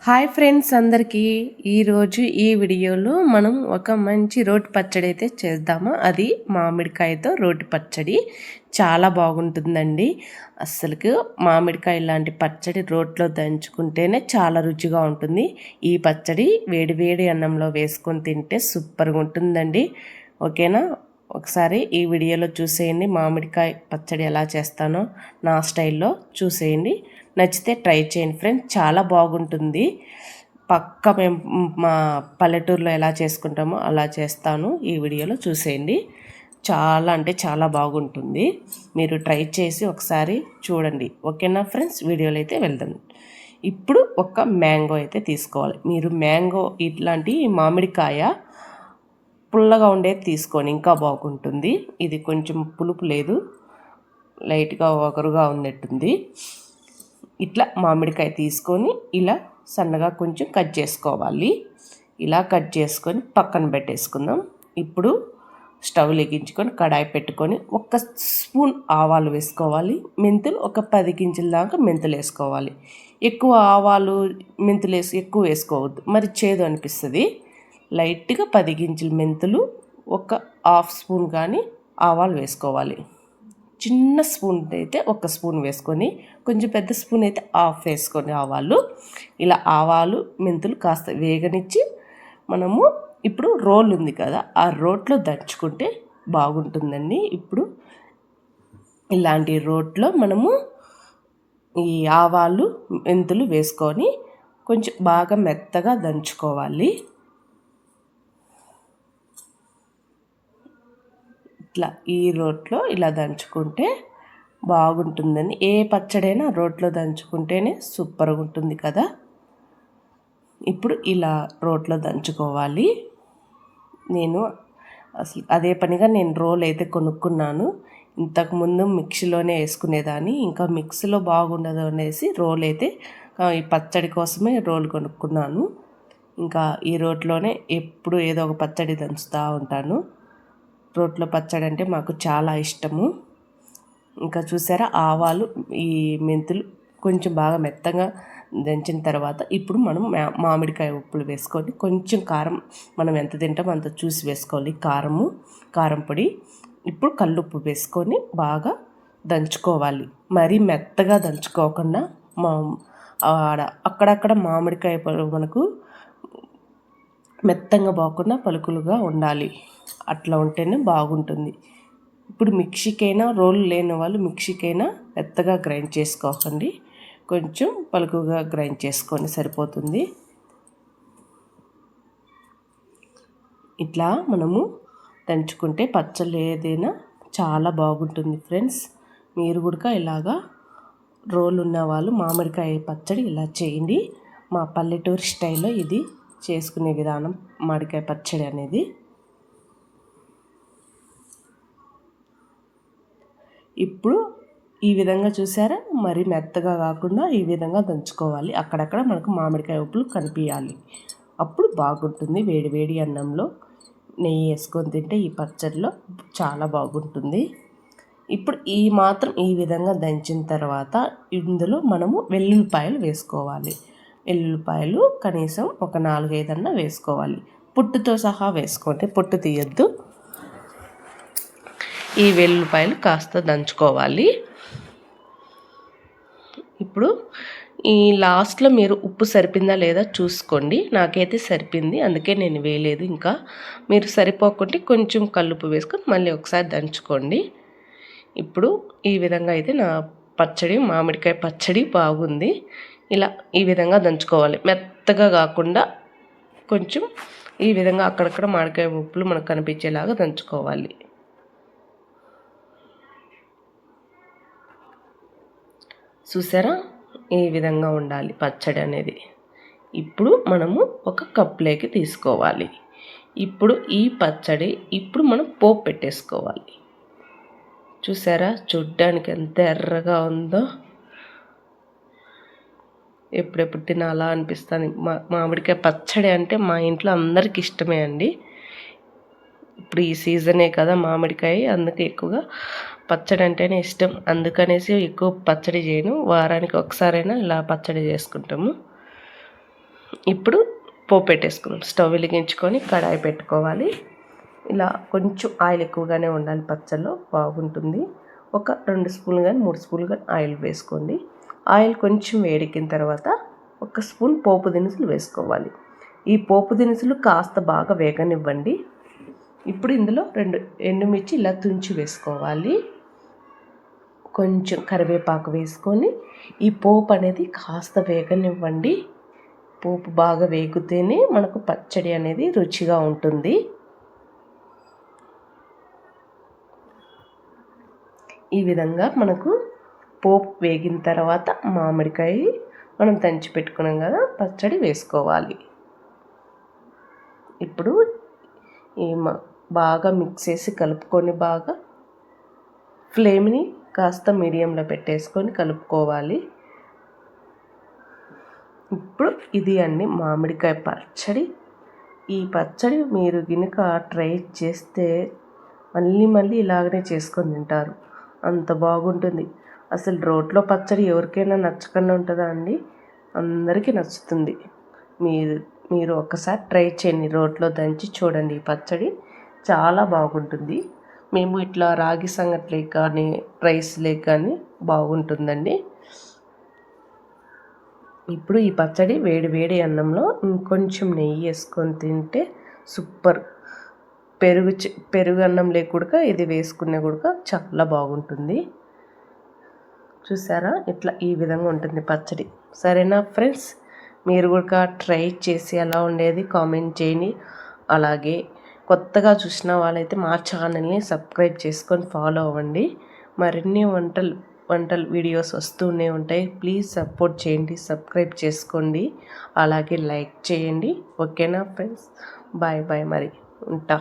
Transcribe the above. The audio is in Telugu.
హాయ్ ఫ్రెండ్స్ అందరికీ ఈరోజు ఈ వీడియోలో మనం ఒక మంచి రోటి పచ్చడి అయితే చేద్దాము. అది మామిడికాయతో రోటి పచ్చడి చాలా బాగుంటుందండి. అస్సలుకు మామిడికాయ లాంటి పచ్చడి రోట్లో దంచుకుంటేనే చాలా రుచిగా ఉంటుంది. ఈ పచ్చడి వేడి వేడి అన్నంలో వేసుకొని తింటే సూపర్గా ఉంటుందండి. ఓకేనా? ఒకసారి ఈ వీడియోలో చూసేయండి. మామిడికాయ పచ్చడి ఎలా చేస్తానో నా స్టైల్లో చూసేయండి. నచ్చితే ట్రై చేయండి ఫ్రెండ్స్, చాలా బాగుంటుంది. పక్క మేము మా పల్లెటూరులో ఎలా చేసుకుంటామో అలా చేస్తాను. ఈ వీడియోలో చూసేయండి. చాలా అంటే చాలా బాగుంటుంది. మీరు ట్రై చేసి ఒకసారి చూడండి. ఓకేనా ఫ్రెండ్స్? వీడియోలో అయితే వెళ్దాం. ఇప్పుడు ఒక మ్యాంగో అయితే తీసుకోవాలి. మీరు మ్యాంగో ఇట్లాంటి మామిడికాయ పుల్లగా ఉండేది తీసుకొని ఇంకా బాగుంటుంది. ఇది కొంచెం పులుపు లేదు, లైట్గా ఒకరుగా ఉన్నట్టుంది. ఇట్లా మామిడికాయ తీసుకొని ఇలా సన్నగా కొంచెం కట్ చేసుకోవాలి. ఇలా కట్ చేసుకొని పక్కన పెట్టేసుకుందాం. ఇప్పుడు స్టవ్ వెలిగించుకొని కడాయి పెట్టుకొని ఒక స్పూన్ ఆవాలు వేసుకోవాలి. మెంతులు ఒక 10 గింజల దాకా మెంతులు వేసుకోవాలి. ఎక్కువ ఆవాలు మెంతులు ఎక్కువ వేసుకోవద్దు, మరి చేదు అనిపిస్తుంది. లైట్గా 10 గింజల మెంతులు, ఒక హాఫ్ స్పూన్ కానీ ఆవాలు వేసుకోవాలి. చిన్న స్పూన్ అయితే ఒక స్పూన్ వేసుకొని, కొంచెం పెద్ద స్పూన్ అయితే హాఫ్ వేసుకొని ఆవాలు. ఇలా ఆవాలు మెంతులు కాస్త వేగనిచ్చి మనము ఇప్పుడు రోల్ ఉంది కదా, ఆ రోట్లో దంచుకుంటే బాగుంటుందండి. ఇప్పుడు ఇలాంటి రోట్లో మనము ఈ ఆవాలు మెంతులు వేసుకొని కొంచెం బాగా మెత్తగా దంచుకోవాలి. ఇట్లా ఈ రోట్లో ఇలా దంచుకుంటే బాగుంటుందని. ఏ పచ్చడైనా రోట్లో దంచుకుంటేనే సూపర్గా ఉంటుంది కదా. ఇప్పుడు ఇలా రోట్లో దంచుకోవాలి. నేను అసలు అదే పనిగా నేను రోల్ అయితే కొనుక్కున్నాను. ఇంతకుముందు మిక్సీలోనే వేసుకునేదాన్ని, ఇంకా మిక్సీలో బాగుండదు అనేసి రోల్ అయితే ఈ పచ్చడి కోసమే రోల్ కొనుక్కున్నాను. ఇంకా ఈ రోట్లోనే ఎప్పుడు ఏదో ఒక పచ్చడి దంచుతూ ఉంటాను. రోట్లో పచ్చడి అంటే మాకు చాలా ఇష్టము. ఇంకా చూసారా, ఆవాలు ఈ మెంతులు కొంచెం బాగా మెత్తగా దంచిన తర్వాత ఇప్పుడు మనం మామిడికాయ ఉప్పులు వేసుకొని కొంచెం కారం, మనం ఎంత తింటామో అంత చూసి వేసుకోవాలి. కారం పొడి, ఇప్పుడు కల్లుప్పు వేసుకొని బాగా దంచుకోవాలి. మరీ మెత్తగా దంచుకోకుండా అక్కడక్కడ మామిడికాయ మనకు మెత్తంగా పోకుండా పలుకులుగా ఉండాలి. అట్లా ఉంటేనే బాగుంటుంది. ఇప్పుడు మిక్సీకైనా, రోల్ లేని వాళ్ళు మిక్సీకైనా మెత్తగా గ్రైండ్ చేసుకోకండి, కొంచెం పలుకుగా గ్రైండ్ చేసుకొని సరిపోతుంది. ఇట్లా మనము దంచుకుంటే పచ్చళ్ళు ఏదైనా చాలా బాగుంటుంది ఫ్రెండ్స్. మీరు కూడా ఇలాగా రోల్ ఉన్న వాళ్ళు మామిడికాయ పచ్చడి ఇలా చేయండి. మా పల్లెటూరు స్టైల్లో ఇది చేసుకునే విధానం మామిడికాయ పచ్చడి అనేది. ఇప్పుడు ఈ విధంగా చూసారా, మరి మెత్తగా కాకుండా ఈ విధంగా దంచుకోవాలి. అక్కడక్కడ మనకు మామిడికాయ ఉప్పులు కనిపించాలి, అప్పుడు బాగుంటుంది. వేడి వేడి అన్నంలో నెయ్యి వేసుకొని తింటే ఈ పచ్చడిలో చాలా బాగుంటుంది. ఇప్పుడు ఈ విధంగా దంచిన తర్వాత ఇందులో మనము వెల్లుల్లిపాయలు వేసుకోవాలి. వెల్లుల్లిపాయలు కనీసం ఒక 4-5 వేసుకోవాలి. పొట్టుతో సహా వేసుకోండి, పొట్టు తీయద్దు. ఈ వెల్లుల్లిపాయలు కాస్త దంచుకోవాలి. ఇప్పుడు ఈ లాస్ట్లో మీరు ఉప్పు సరిపోయిందా లేదా చూసుకోండి. నాకైతే సరిపోయింది, అందుకే నేను వేయలేదు. ఇంకా మీరు సరిపోకుంటే కొంచెం కల్లుప్పు వేసుకొని మళ్ళీ ఒకసారి దంచుకోండి. ఇప్పుడు ఈ విధంగా అయితే నా పచ్చడి, మామిడికాయ పచ్చడి బాగుంది. ఇలా ఈ విధంగా దంచుకోవాలి, మెత్తగా కాకుండా కొంచెం ఈ విధంగా అక్కడక్కడ మామిడికాయ ఉప్పులు మనకు కనిపించేలాగా దంచుకోవాలి. చూసారా, ఈ విధంగా ఉండాలి పచ్చడి అనేది. ఇప్పుడు మనము ఒక కప్లోకి తీసుకోవాలి. ఇప్పుడు ఈ పచ్చడి మనం పోపు పెట్టేసుకోవాలి. చూసారా, చూడ్డానికి ఎంత ఎర్రగా ఉందో, ఎప్పుడెప్పుడు తినాలా అనిపిస్తుంది. మామిడికాయ పచ్చడి అంటే మా ఇంట్లో అందరికి ఇష్టమే అండి. ఇప్పుడు ఈ సీజనే కదా మామిడికాయ, అందుకే ఎక్కువగా పచ్చడి అంటేనే ఇష్టం. అందుకనేసి ఎక్కువ పచ్చడి చేయను, వారానికి ఒకసారైనా ఇలా పచ్చడి చేసుకుంటాము. ఇప్పుడు పోపు పెట్టేసుకుందాం. స్టవ్ వెలిగించుకొని కడాయి పెట్టుకోవాలి. ఇలా కొంచెం ఆయిల్ ఎక్కువగానే ఉండాలి, పచ్చళ్ళు బాగుంటుంది. ఒక 2 స్పూన్లు కానీ 3 స్పూన్లు కానీ ఆయిల్ వేసుకోండి. ఆయిల్ కొంచెం వేడెక్కిన తర్వాత 1 స్పూన్ పోపు దినుసులు వేసుకోవాలి. ఈ పోపు దినుసులు కాస్త బాగా వేగనివ్వండి. ఇప్పుడు ఇందులో 2 ఎండుమిర్చి ఇలా తుంచి వేసుకోవాలి. కొంచెం కరివేపాకు వేసుకొని ఈ పోపు అనేది కాస్త వేగనివ్వండి. పోపు బాగా వేగితేనే మనకు పచ్చడి అనేది రుచిగా ఉంటుంది. ఈ విధంగా మనకు పోపు వేగిన తర్వాత మామిడికాయ మనం దంచి పెట్టుకున్నాం కదా, పచ్చడి వేసుకోవాలి. ఇప్పుడు ఈ బాగా మిక్స్ చేసి కలుపుకొని బాగా ఫ్లేమ్ని కాస్త మీడియంలో పెట్టేసుకొని కలుపుకోవాలి. ఇప్పుడు ఇది అండి మామిడికాయ పచ్చడి. ఈ పచ్చడి మీరు గినుక ట్రై చేస్తే మళ్ళీ ఇలాగనే చేసుకొని తింటారు, అంత బాగుంటుంది. అసలు రోట్లో పచ్చడి ఎవరికైనా నచ్చకుండా ఉంటుందా అండి? అందరికీ నచ్చుతుంది. మీరు ఒక్కసారి ట్రై చేయండి, రోట్లో దంచి చూడండి. ఈ పచ్చడి చాలా బాగుంటుంది. మేము ఇట్లా రాగి సంగట్లేక కానీ రైస్ లేక కానీ బాగుంటుందండి. ఇప్పుడు ఈ పచ్చడి వేడి వేడి అన్నంలో ఇంకొంచెం నెయ్యి వేసుకొని తింటే సూపర్. పెరుగు అన్నం లేకుండా ఇది వేసుకునే కూడా చాలా బాగుంటుంది. చూసారా, ఇట్లా ఈ విధంగా ఉంటుంది పచ్చడి. సరేనా ఫ్రెండ్స్, మీరు కూడా ట్రై చేసి ఎలా ఉండేది కామెంట్ చేయండి. అలాగే కొత్తగా చూసిన వాళ్ళైతే మా ఛానల్ని సబ్స్క్రైబ్ చేసుకొని ఫాలో అవ్వండి. మరిన్ని వంటలు వీడియోస్ వస్తూనే ఉంటాయి. ప్లీజ్ సపోర్ట్ చేయండి, సబ్స్క్రైబ్ చేసుకోండి, అలాగే లైక్ చేయండి. ఓకేనా ఫ్రెండ్స్, బాయ్ మరి ఉంటా.